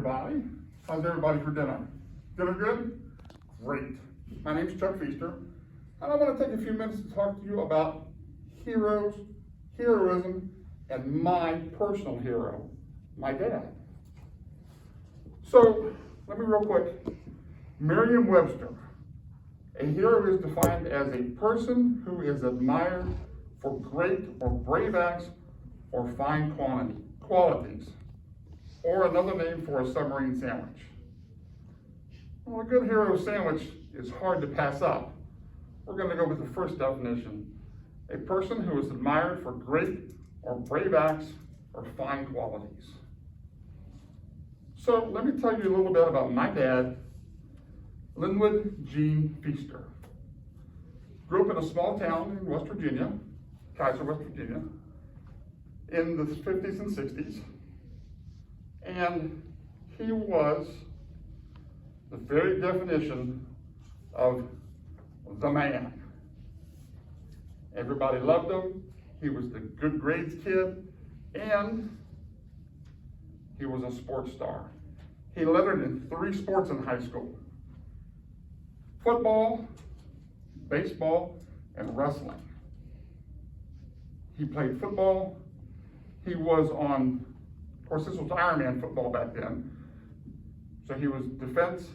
everybody. How's everybody for dinner? Dinner good? Great. My name's Chuck Feaster, and I want to take a few minutes to talk to you about heroes, heroism, and my personal hero, my dad. So, let me real quick. Merriam-Webster, a hero is defined as a person who is admired for great or brave acts or fine qualities, or another name for a submarine sandwich. Well, a good hero sandwich is hard to pass up. We're going to go with the first definition. A person who is admired for great or brave acts or fine qualities. So let me tell you a little bit about my dad, Linwood Gene Feaster. Grew up in a small town in West Virginia, Kaiser, West Virginia, in the 50s and 60s. And he was the very definition of the man. Everybody loved him. He was the good grades kid, and he was a sports star. He lettered in 3 sports in high school: football, baseball, and wrestling. He played football. He was on, of course, this was Ironman football back then, so he was defense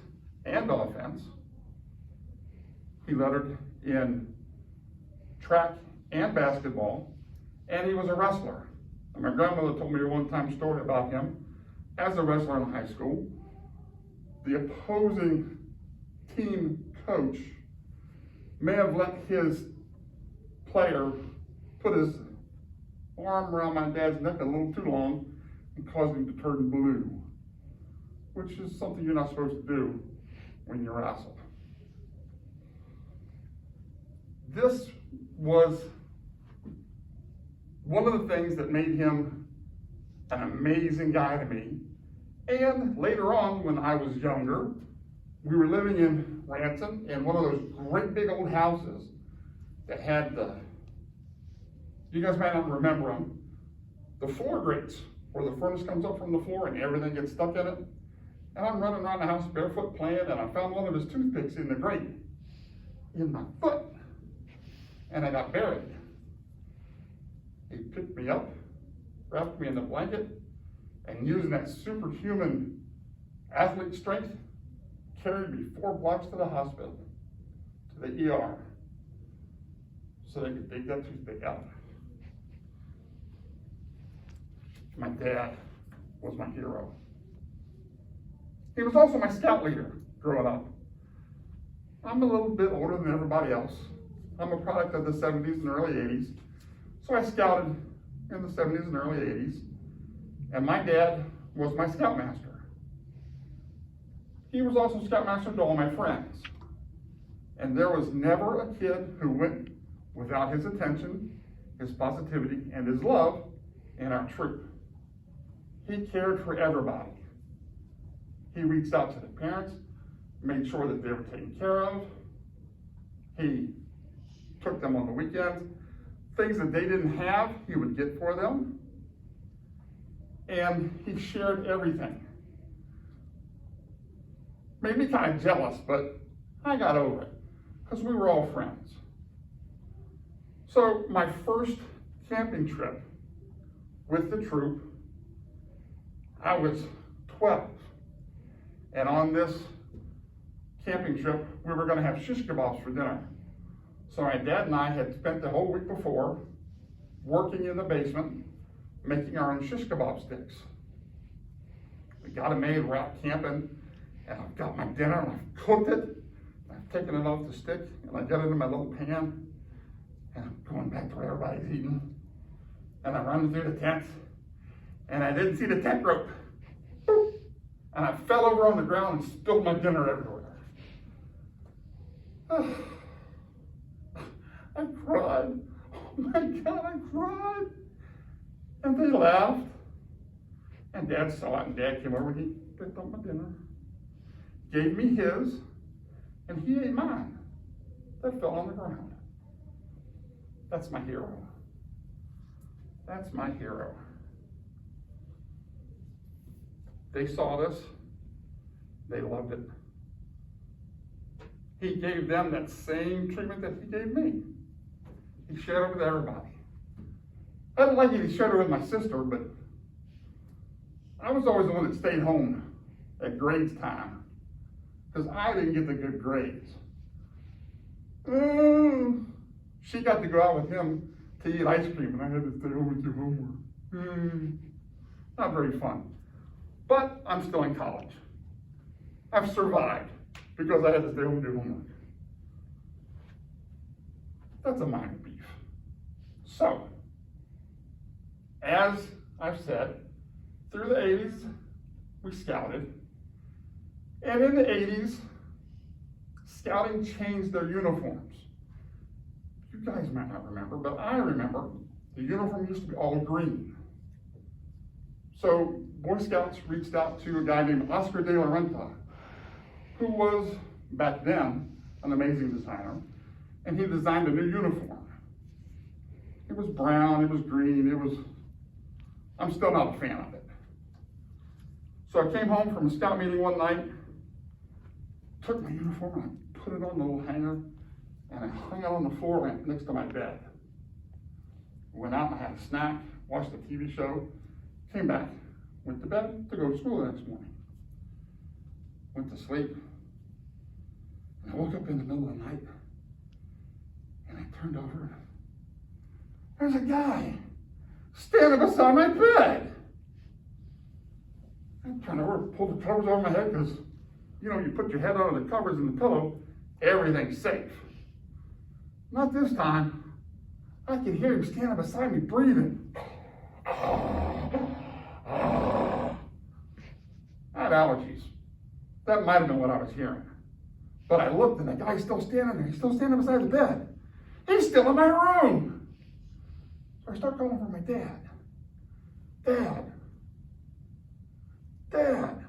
and offense. He lettered in track and basketball, and he was a wrestler. And my grandmother told me a one-time story about him as a wrestler in high school. The opposing team coach may have let his player put his arm around my dad's neck a little too long and caused him to turn blue, which is something you're not supposed to do when you wrestle. This was one of the things that made him an amazing guy to me. And later on, when I was younger, we were living in Ransom in one of those great big old houses that had you guys might not remember them, the floor grates, where the furnace comes up from the floor and everything gets stuck in it. And I'm running around the house barefoot playing, and I found one of his toothpicks in the grate in my foot, and I got buried. He picked me up, wrapped me in the blanket, and using that superhuman athlete strength, carried me 4 blocks to the hospital, to the ER, so they could dig that toothpick out. My dad was my hero. He was also my scout leader growing up. I'm a little bit older than everybody else. I'm a product of the 70s and early 80s. So I scouted in the 70s and early 80s. And my dad was my scoutmaster. He was also scoutmaster to all my friends. And there was never a kid who went without his attention, his positivity, and his love in our troop. He cared for everybody. He reached out to the parents, made sure that they were taken care of. He took them on the weekends. Things that they didn't have, he would get for them. And he shared everything. Made me kind of jealous, but I got over it, because we were all friends. So my first camping trip with the troop, I was 12. And on this camping trip, we were going to have shish kebabs for dinner. So my dad and I had spent the whole week before working in the basement, making our own shish kebab sticks. We got it made, we're out camping, and I've got my dinner, and I've cooked it, I've taken it off the stick, and I got it in my little pan, and I'm going back to where everybody's eating, and I run through the tent, and I didn't see the tent rope. Boop. And I fell over on the ground and spilled my dinner everywhere. I cried. Oh my God, I cried. And they laughed. And Dad saw it, and Dad came over and he picked up my dinner, gave me his, and he ate mine. That fell on the ground. That's my hero. That's my hero. They saw this They loved it. He gave them that same treatment that he gave me. He shared it with everybody. I didn't like it, he shared it with my sister, but I was always the one that stayed home at grades time because I didn't get the good grades. She got to go out with him to eat ice cream, and I had to stay home and do homework. Not very fun. But I'm still in college. I've survived because I had to stay home and do homework. That's a minor beef. So, as I've said, through the 80s, we scouted. And in the 80s, scouting changed their uniforms. You guys might not remember, but I remember the uniform used to be all green. So Boy Scouts reached out to a guy named Oscar de la Renta, who was, back then, an amazing designer, and he designed a new uniform. It was brown, it was green, I'm still not a fan of it. So I came home from a scout meeting one night, took my uniform and I put it on the little hanger, and I hung it on the floor right next to my bed. Went out and I had a snack, watched a TV show, came back, went to bed to go to school the next morning. Went to sleep, and I woke up in the middle of the night, and I turned over, there's a guy standing beside my bed. I turned over, pulled the covers over my head, because, you put your head under the covers and the pillow, everything's safe. Not this time. I could hear him standing beside me breathing. I had allergies. That might have been what I was hearing. But I looked and the guy's still standing there. He's still standing beside the bed. He's still in my room. So I start calling for my dad. Dad. Dad.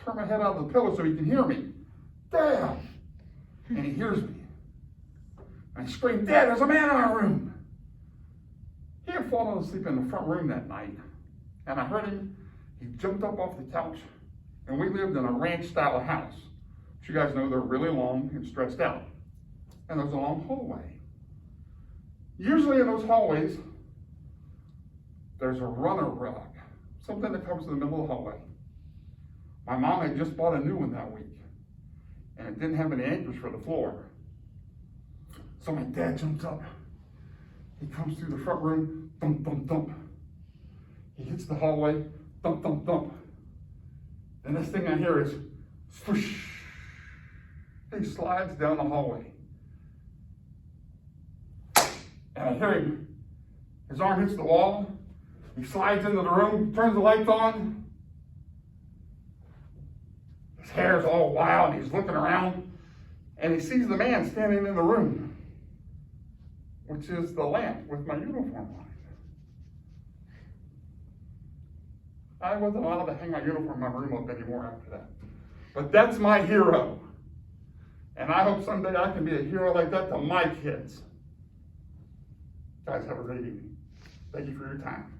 Turn my head out of the pillow so he can hear me. Dad. And he hears me. I scream, Dad, there's a man in our room. He had fallen asleep in the front room that night. And I heard him. He jumped up off the couch. And we lived in a ranch-style house. But you guys know they're really long and stretched out. And there's a long hallway. Usually in those hallways, there's a runner rug. Something that covers the middle of the hallway. My mom had just bought a new one that week. And it didn't have any anchors for the floor. So my dad jumps up. He comes through the front room, thump, thump, thump. He hits the hallway, thump, thump, thump. The next thing I hear is, swoosh. He slides down the hallway. And I hear him, his arm hits the wall. He slides into the room, turns the lights on. His hair's all wild, he's looking around, and he sees the man standing in the room, which is the lamp with my uniform on it. I wasn't allowed to hang my uniform in my room up anymore after that. But that's my hero. And I hope someday I can be a hero like that to my kids. Guys, have a great evening. Thank you for your time.